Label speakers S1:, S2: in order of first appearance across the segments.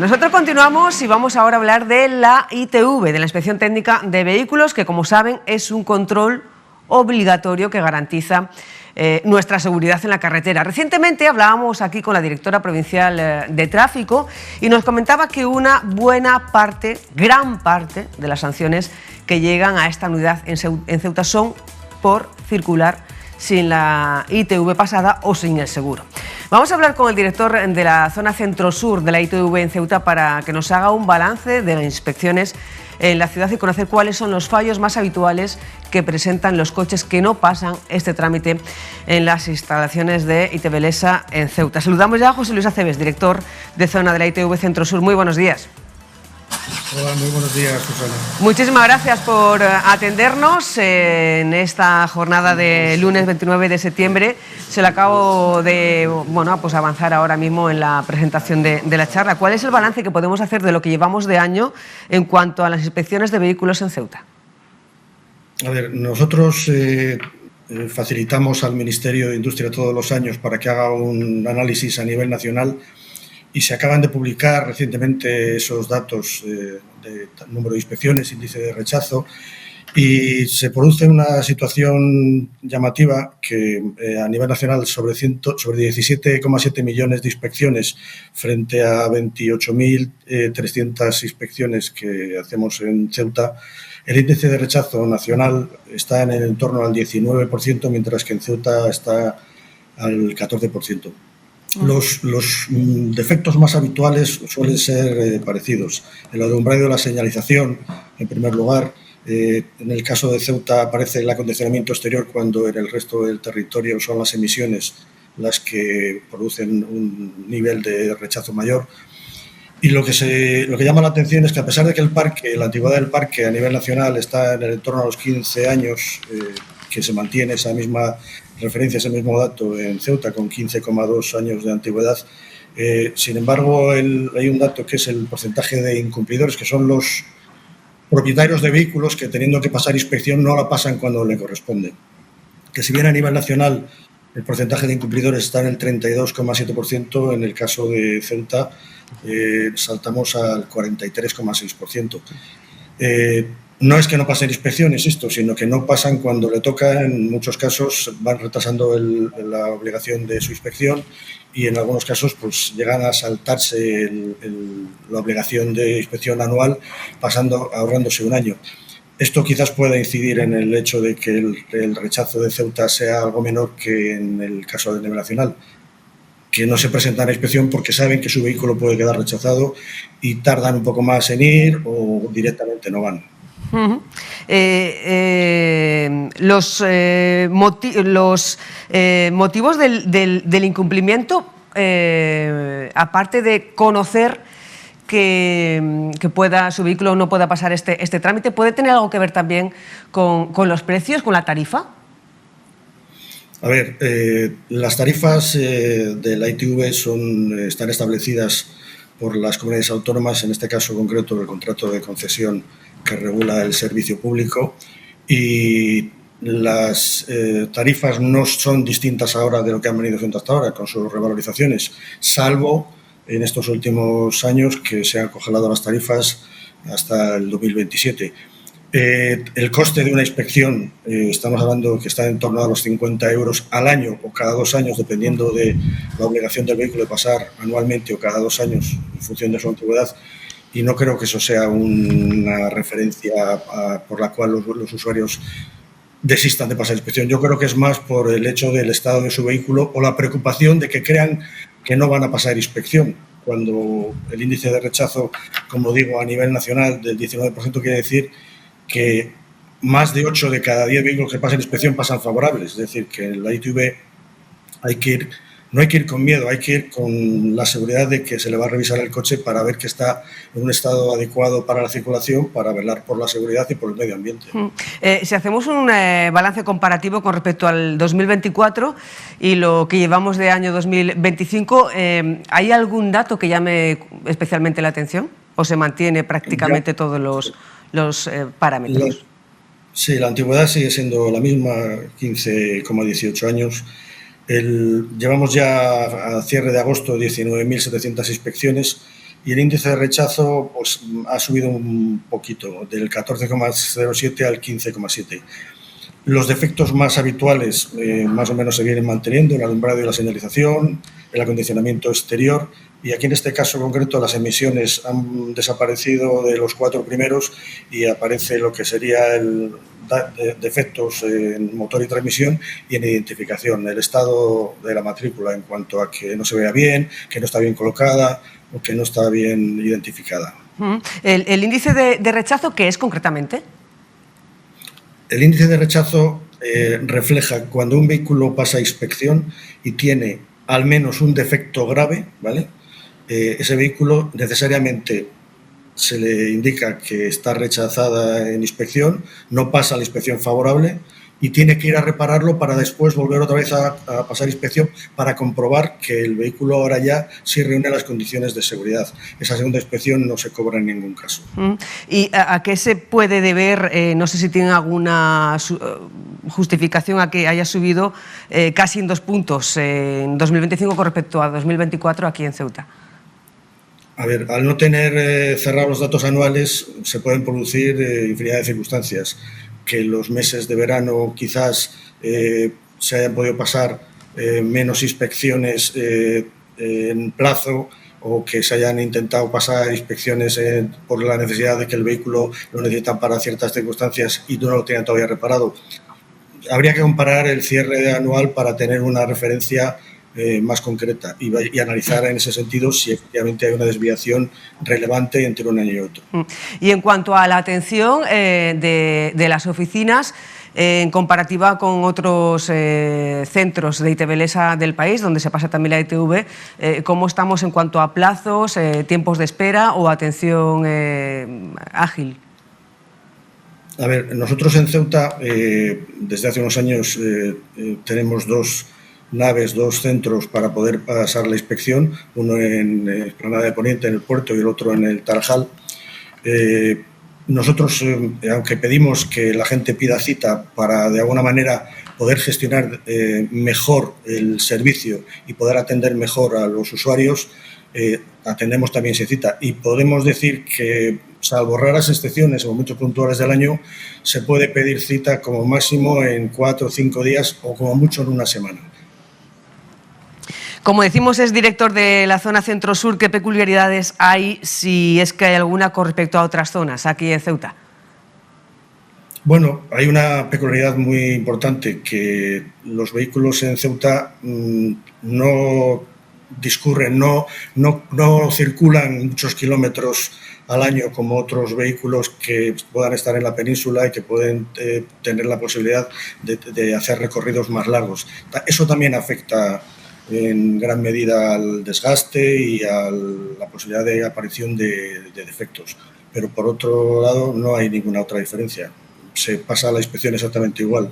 S1: Nosotros continuamos y vamos ahora a hablar de la ITV, de la Inspección Técnica de Vehículos, que como saben es un control obligatorio que garantiza nuestra seguridad en la carretera. Recientemente hablábamos aquí con la directora provincial de tráfico y nos comentaba que una buena parte, gran parte de las sanciones que llegan a esta unidad en Ceuta son por circular sin la ITV pasada o sin el seguro. Vamos a hablar con el director de la zona centro-sur de la ITV en Ceuta para que nos haga un balance de las inspecciones en la ciudad y conocer cuáles son los fallos más habituales que presentan los coches que no pasan este trámite en las instalaciones de ITV Lesa en Ceuta. Saludamos ya a José Luis Aceves, director de zona de la ITV Centro-Sur. Muy buenos días.
S2: Hola, muy buenos días, Susana.
S1: Muchísimas gracias por atendernos en esta jornada de lunes 29 de septiembre. Se le acabo de pues avanzar ahora mismo en la presentación de la charla. ¿Cuál es el balance que podemos hacer de lo que llevamos de año en cuanto a las inspecciones de vehículos en Ceuta?
S2: A ver, nosotros facilitamos al Ministerio de Industria todos los años para que haga un análisis a nivel nacional y se acaban de publicar recientemente esos datos de número de inspecciones, índice de rechazo, y se produce una situación llamativa que a nivel nacional sobre 17,7 millones de inspecciones frente a 28.300 inspecciones que hacemos en Ceuta, el índice de rechazo nacional está en el entorno al 19%, mientras que en Ceuta está al 14%. Los defectos más habituales suelen ser parecidos. El alumbrado de la señalización, en primer lugar. En el caso de Ceuta aparece el acondicionamiento exterior, cuando en el resto del territorio son las emisiones las que producen un nivel de rechazo mayor. Y lo que llama la atención es que, a pesar de que la antigüedad del parque a nivel nacional está en el entorno a los 15 años, que se mantiene esa misma referencia, ese mismo dato en Ceuta, con 15,2 años de antigüedad. Sin embargo, hay un dato que es el porcentaje de incumplidores, que son los propietarios de vehículos que, teniendo que pasar inspección, no la pasan cuando le corresponde. Que si bien a nivel nacional el porcentaje de incumplidores está en el 32,7%, en el caso de Ceuta saltamos al 43,6%. No es que no pasen inspecciones, sino que no pasan cuando le toca. En muchos casos van retrasando la obligación de su inspección y en algunos casos pues llegan a saltarse la obligación de inspección anual, ahorrándose un año. Esto quizás pueda incidir en el hecho de que el rechazo de Ceuta sea algo menor que en el caso del nivel nacional, que no se presentan a inspección porque saben que su vehículo puede quedar rechazado y tardan un poco más en ir o directamente no van.
S1: Uh-huh. Los motivos del incumplimiento, aparte de conocer que su vehículo no pueda pasar este trámite, ¿puede tener algo que ver también con los precios, con la tarifa?
S2: A ver, las tarifas de la ITV están establecidas por las comunidades autónomas, en este caso concreto el contrato de concesión que regula el servicio público, y las tarifas no son distintas ahora de lo que han venido haciendo hasta ahora con sus revalorizaciones, salvo en estos últimos años que se han congelado las tarifas hasta el 2027. El coste de una inspección, estamos hablando que está en torno a los 50 euros al año o cada 2 años, dependiendo de la obligación del vehículo de pasar anualmente o cada 2 años en función de su antigüedad, y no creo que eso sea una referencia por la cual los usuarios desistan de pasar inspección. Yo creo que es más por el hecho del estado de su vehículo o la preocupación de que crean que no van a pasar inspección, cuando el índice de rechazo, como digo, a nivel nacional del 19%, quiere decir que más de 8 de cada 10 vehículos que pasan inspección pasan favorables. Es decir, que en la ITV no hay que ir con miedo, hay que ir con la seguridad de que se le va a revisar el coche para ver que está en un estado adecuado para la circulación, para velar por la seguridad y por el medio ambiente.
S1: Si hacemos un balance comparativo con respecto al 2024 y lo que llevamos de año 2025, ¿hay algún dato que llame especialmente la atención o se mantiene prácticamente todos los parámetros?
S2: Sí, la antigüedad sigue siendo la misma, 15,18 años. Llevamos ya a cierre de agosto 19.700 inspecciones y el índice de rechazo pues, ha subido un poquito, del 14,07 al 15,7. Los defectos más habituales más o menos se vienen manteniendo: el alumbrado y la señalización, el acondicionamiento exterior, y aquí en este caso concreto las emisiones han desaparecido de los 4 primeros y aparece lo que sería el defectos en motor y transmisión y en identificación, el estado de la matrícula en cuanto a que no se vea bien, que no está bien colocada o que no está bien identificada.
S1: ¿El índice de rechazo qué es concretamente?
S2: El índice de rechazo refleja cuando un vehículo pasa a inspección y tiene al menos un defecto grave, ¿vale? Ese vehículo necesariamente se le indica que está rechazada en inspección, no pasa a la inspección favorable y tiene que ir a repararlo para después volver otra vez a pasar inspección para comprobar que el vehículo ahora ya sí reúne las condiciones de seguridad. Esa segunda inspección no se cobra en ningún caso.
S1: ¿Y a qué se puede deber, no sé si tienen alguna justificación a que haya subido casi en 2 puntos en 2025 con respecto a 2024 aquí en Ceuta?
S2: A ver, al no tener cerrados los datos anuales se pueden producir infinidad de circunstancias. Que los meses de verano quizás se hayan podido pasar menos inspecciones en plazo, o que se hayan intentado pasar inspecciones por la necesidad de que el vehículo lo necesitan para ciertas circunstancias y no lo tengan todavía reparado. Habría que comparar el cierre anual para tener una referencia más concreta y analizar en ese sentido si efectivamente hay una desviación relevante entre un año y otro.
S1: Y en cuanto a la atención de las oficinas, en comparativa con otros centros de IT Belesa del país, donde se pasa también la ITV, ¿cómo estamos en cuanto a plazos, tiempos de espera o atención ágil?
S2: A ver, nosotros en Ceuta desde hace unos años tenemos 2 naves, 2 centros para poder pasar la inspección, uno en Explanada de Poniente, en el puerto, y el otro en el Tarajal. Nosotros, aunque pedimos que la gente pida cita para de alguna manera poder gestionar mejor el servicio y poder atender mejor a los usuarios, atendemos también sin cita, y podemos decir que, salvo raras excepciones o muchos puntuales del año, se puede pedir cita como máximo en 4 o 5 días o como mucho en una semana.
S1: Como decimos, es director de la zona centro-sur. ¿Qué peculiaridades hay, si es que hay alguna, con respecto a otras zonas aquí en Ceuta?
S2: Bueno, hay una peculiaridad muy importante, que los vehículos en Ceuta no discurren, no circulan muchos kilómetros al año como otros vehículos que puedan estar en la península y que pueden tener la posibilidad de hacer recorridos más largos. Eso también afecta en gran medida al desgaste y a la posibilidad de aparición de defectos. Pero por otro lado no hay ninguna otra diferencia. Se pasa la inspección exactamente igual.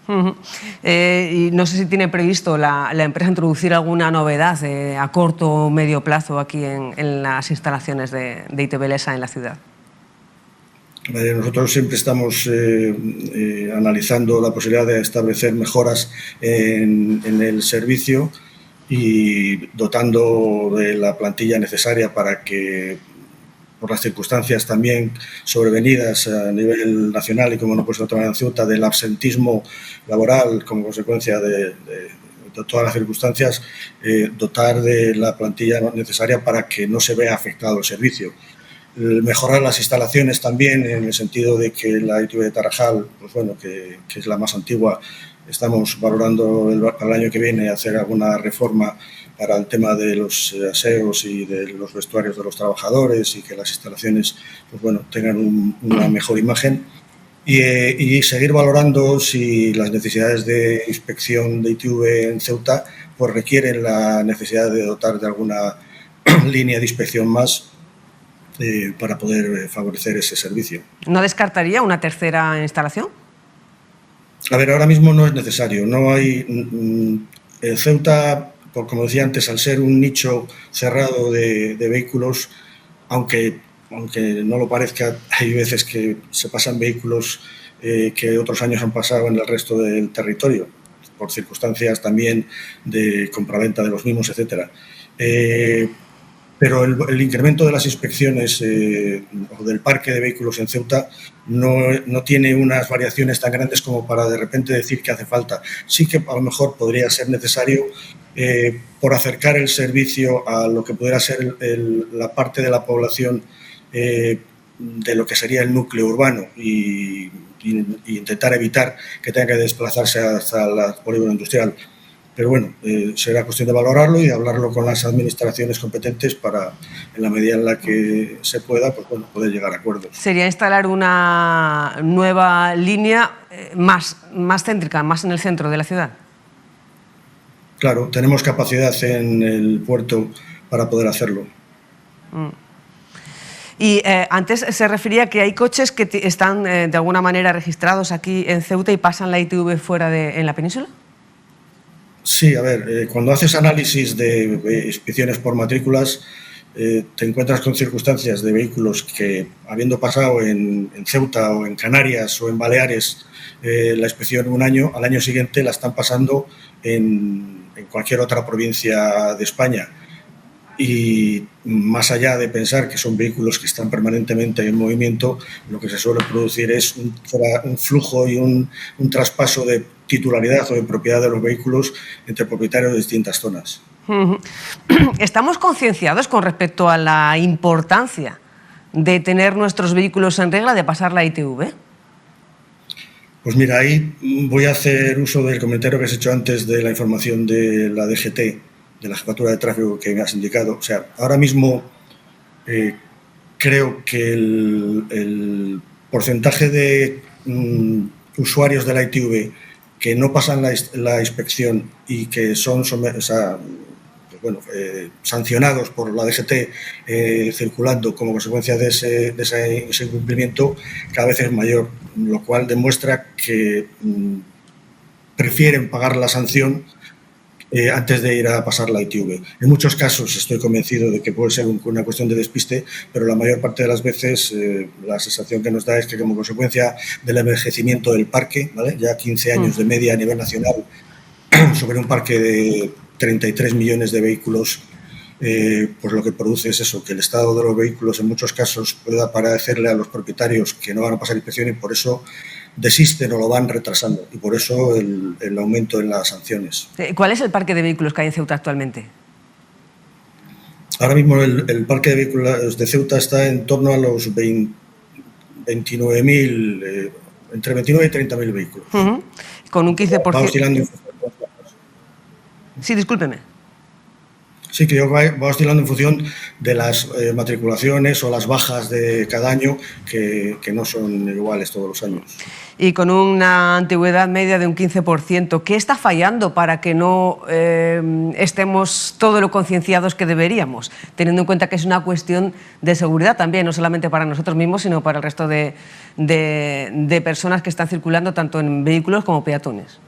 S1: Y no sé si tiene previsto la empresa introducir alguna novedad a corto o medio plazo aquí en las instalaciones de IT Belesa en la ciudad.
S2: Nosotros siempre estamos analizando la posibilidad de establecer mejoras en el servicio y dotando de la plantilla necesaria para que, por las circunstancias también sobrevenidas a nivel nacional y como no puede ser otra manera en Ceuta, del absentismo laboral como consecuencia de todas las circunstancias, dotar de la plantilla necesaria para que no se vea afectado el servicio. Mejorar las instalaciones también, en el sentido de que la ITV de Tarajal, pues bueno, que es la más antigua, estamos valorando para el año que viene hacer alguna reforma para el tema de los aseos y de los vestuarios de los trabajadores, y que las instalaciones, pues bueno, tengan una mejor imagen, y seguir valorando si las necesidades de inspección de ITV en Ceuta pues requieren la necesidad de dotar de alguna línea de inspección más para poder favorecer ese servicio.
S1: ¿No descartaría una tercera instalación?
S2: A ver, ahora mismo no es necesario. No hay en Ceuta, como decía antes, al ser un nicho cerrado de vehículos, aunque no lo parezca, hay veces que se pasan vehículos que otros años han pasado en el resto del territorio, por circunstancias también de compraventa de los mismos, etcétera. pero el incremento de las inspecciones o del parque de vehículos en Ceuta no tiene unas variaciones tan grandes como para de repente decir que hace falta. Sí que a lo mejor podría ser necesario, por acercar el servicio a lo que pudiera ser la parte de la población de lo que sería el núcleo urbano y intentar evitar que tenga que desplazarse hasta la polígono industrial. Pero bueno, será cuestión de valorarlo y de hablarlo con las administraciones competentes para, en la medida en la que se pueda, pues bueno, poder llegar a acuerdos.
S1: Sería instalar una nueva línea más céntrica, más en el centro de la ciudad.
S2: Claro, tenemos capacidad en el puerto para poder hacerlo.
S1: Y antes se refería que hay coches que están de alguna manera registrados aquí en Ceuta y pasan la ITV fuera en la península.
S2: Sí, a ver, cuando haces análisis de inspecciones por matrículas, te encuentras con circunstancias de vehículos que, habiendo pasado en Ceuta o en Canarias o en Baleares la inspección un año, al año siguiente la están pasando en cualquier otra provincia de España. Y más allá de pensar que son vehículos que están permanentemente en movimiento, lo que se suele producir es un flujo y un traspaso de titularidad o de propiedad de los vehículos entre propietarios de distintas zonas.
S1: ¿Estamos concienciados con respecto a la importancia de tener nuestros vehículos en regla, de pasar la ITV?
S2: Pues mira, ahí voy a hacer uso del comentario que has hecho antes de la información de la DGT, de la Jefatura de Tráfico que me has indicado. O sea, ahora mismo creo que el porcentaje de usuarios de la ITV que no pasan la inspección y que son sancionados por la DGT circulando como consecuencia de ese incumplimiento, cada vez es mayor, lo cual demuestra que prefieren pagar la sanción antes de ir a pasar la ITV. En muchos casos estoy convencido de que puede ser una cuestión de despiste, pero la mayor parte de las veces la sensación que nos da es que, como consecuencia del envejecimiento del parque, ¿vale?, ya 15 años de media a nivel nacional sobre un parque de 33 millones de vehículos, pues lo que produce es eso, que el estado de los vehículos en muchos casos pueda parecerle a los propietarios que no van a pasar inspección y por eso desisten o lo van retrasando, y por eso el aumento en las sanciones.
S1: ¿Cuál es el parque de vehículos que hay en Ceuta actualmente?
S2: Ahora mismo el parque de vehículos de Ceuta está en torno a los 29.000, entre 29 y 30.000 vehículos.
S1: Con un 15%.
S2: Va oscilando.
S1: Sí, discúlpeme.
S2: Sí, que va oscilando en función de las matriculaciones o las bajas de cada año, que no son iguales todos los años.
S1: Y con una antigüedad media de un 15%, ¿qué está fallando para que no estemos todo lo concienciados que deberíamos? Teniendo en cuenta que es una cuestión de seguridad también, no solamente para nosotros mismos, sino para el resto de personas que están circulando tanto en vehículos como peatones.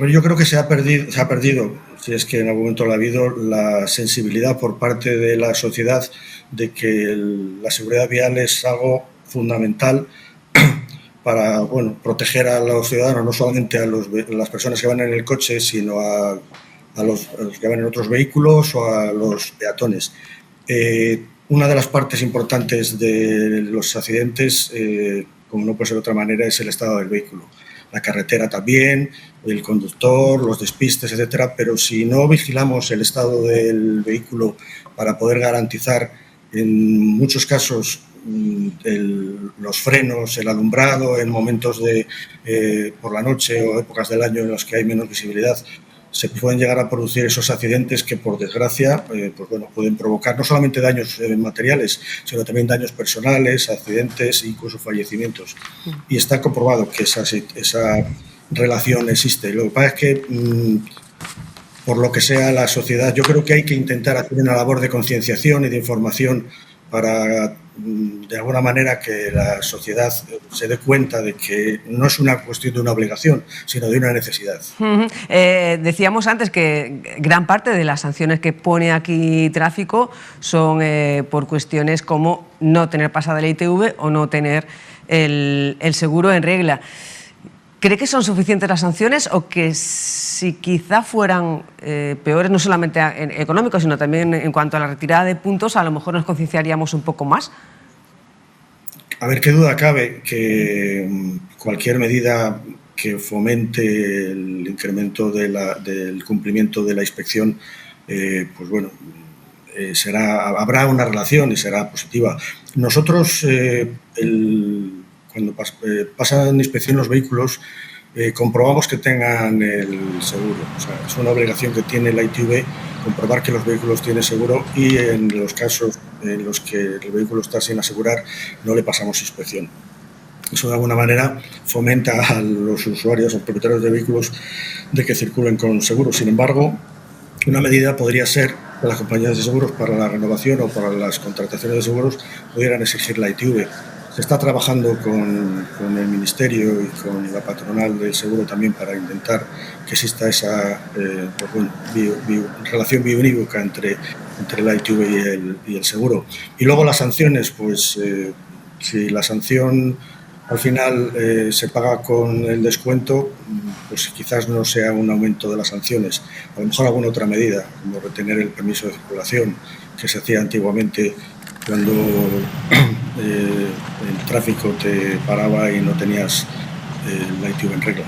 S2: Yo creo que se ha perdido, si es que en algún momento lo ha habido, la sensibilidad por parte de la sociedad de que la seguridad vial es algo fundamental para proteger a los ciudadanos, no solamente a las personas que van en el coche, sino a los que van en otros vehículos o a los peatones. Una de las partes importantes de los accidentes, como no puede ser de otra manera, es el estado del vehículo. La carretera también, el conductor, los despistes, etcétera, pero si no vigilamos el estado del vehículo para poder garantizar en muchos casos los frenos, el alumbrado en momentos por la noche o épocas del año en los que hay menos visibilidad, se pueden llegar a producir esos accidentes que, por desgracia, pueden provocar no solamente daños materiales, sino también daños personales, accidentes e incluso fallecimientos. Y está comprobado que esa relación existe. Lo que pasa es que, por lo que sea la sociedad, yo creo que hay que intentar hacer una labor de concienciación y de información para, de alguna manera, que la sociedad se dé cuenta de que no es una cuestión de una obligación, sino de una necesidad.
S1: Decíamos antes que gran parte de las sanciones que pone aquí tráfico son por cuestiones como no tener pasada la ITV o no tener el seguro en regla. ¿Cree que son suficientes las sanciones o que si quizá fueran peores, no solamente económicos, sino también en cuanto a la retirada de puntos, a lo mejor nos concienciaríamos un poco más?
S2: A ver, qué duda cabe que cualquier medida que fomente el incremento del cumplimiento de la inspección, pues bueno, habrá una relación y será positiva. Nosotros, cuando pasan inspección los vehículos, comprobamos que tengan el seguro. O sea, es una obligación que tiene la ITV comprobar que los vehículos tienen seguro, y en los casos en los que el vehículo está sin asegurar no le pasamos inspección. Eso de alguna manera fomenta a los usuarios, a los propietarios de vehículos, de que circulen con seguro. Sin embargo, una medida podría ser que las compañías de seguros, para la renovación o para las contrataciones de seguros, pudieran exigir la ITV. Se está trabajando con el Ministerio y con la patronal del seguro también para intentar que exista esa relación biounívoca entre la ITV y el seguro. Y luego las sanciones, pues si la sanción al final se paga con el descuento, pues quizás no sea un aumento de las sanciones, a lo mejor alguna otra medida, como retener el permiso de circulación, que se hacía antiguamente cuando el tráfico te paraba y no tenías la ITV en regla.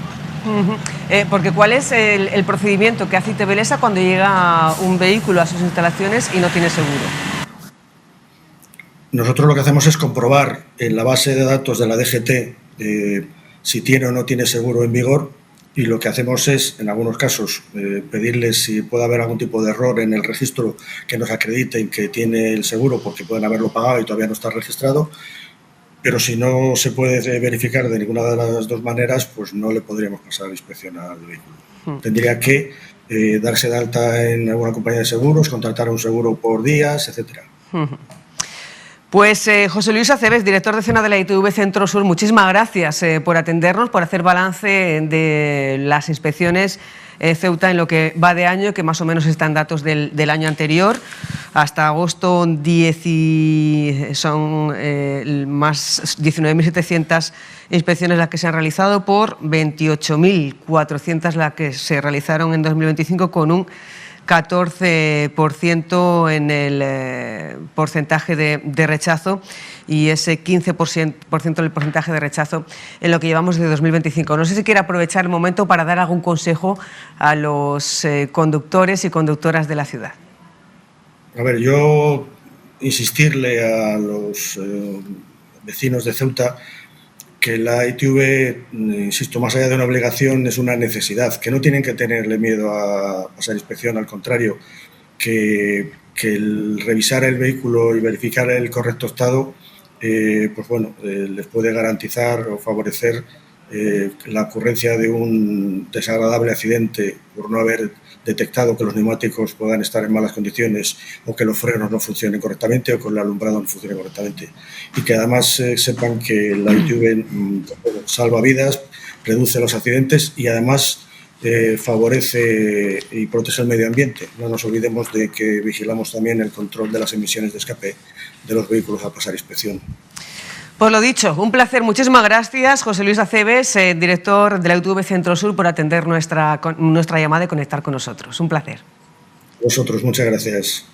S1: Porque ¿cuál es el procedimiento que hace ITV Lesa cuando llega un vehículo a sus instalaciones y no tiene seguro?
S2: Nosotros lo que hacemos es comprobar en la base de datos de la DGT si tiene o no tiene seguro en vigor, y lo que hacemos es, en algunos casos, pedirles si puede haber algún tipo de error en el registro que nos acrediten que tiene el seguro, porque pueden haberlo pagado y todavía no está registrado. Pero si no se puede verificar de ninguna de las dos maneras, pues no le podríamos pasar inspección al vehículo. Tendría que darse de alta en alguna compañía de seguros, contratar un seguro por días, etcétera.
S1: Pues José Luis Aceves, director de zona de la ITV Centro Sur, muchísimas gracias por atendernos, por hacer balance de las inspecciones Ceuta en lo que va de año, que más o menos están datos del año anterior. Hasta agosto son más 19.700 inspecciones las que se han realizado, por 28.400 las que se realizaron en 2025, con un 14% en el porcentaje de rechazo, y ese 15% del porcentaje de rechazo en lo que llevamos de 2025. No sé si quiere aprovechar el momento para dar algún consejo a los conductores y conductoras de la ciudad.
S2: A ver, yo insistirle a los vecinos de Ceuta que la ITV, insisto, más allá de una obligación, es una necesidad, que no tienen que tenerle miedo a pasar inspección, al contrario, que el revisar el vehículo y verificar el correcto estado, pues bueno, les puede garantizar o favorecer la ocurrencia de un desagradable accidente por no haber detectado que los neumáticos puedan estar en malas condiciones, o que los frenos no funcionen correctamente, o que el alumbrado no funcione correctamente. Y que además sepan que la ITV salva vidas, reduce los accidentes y además favorece y protege el medio ambiente. No nos olvidemos de que vigilamos también el control de las emisiones de escape de los vehículos al pasar inspección.
S1: Pues lo dicho, un placer. Muchísimas gracias, José Luis Aceves, director de la ITV Centro Sur, por atender nuestra llamada y conectar con nosotros. Un placer.
S2: Vosotros, muchas gracias.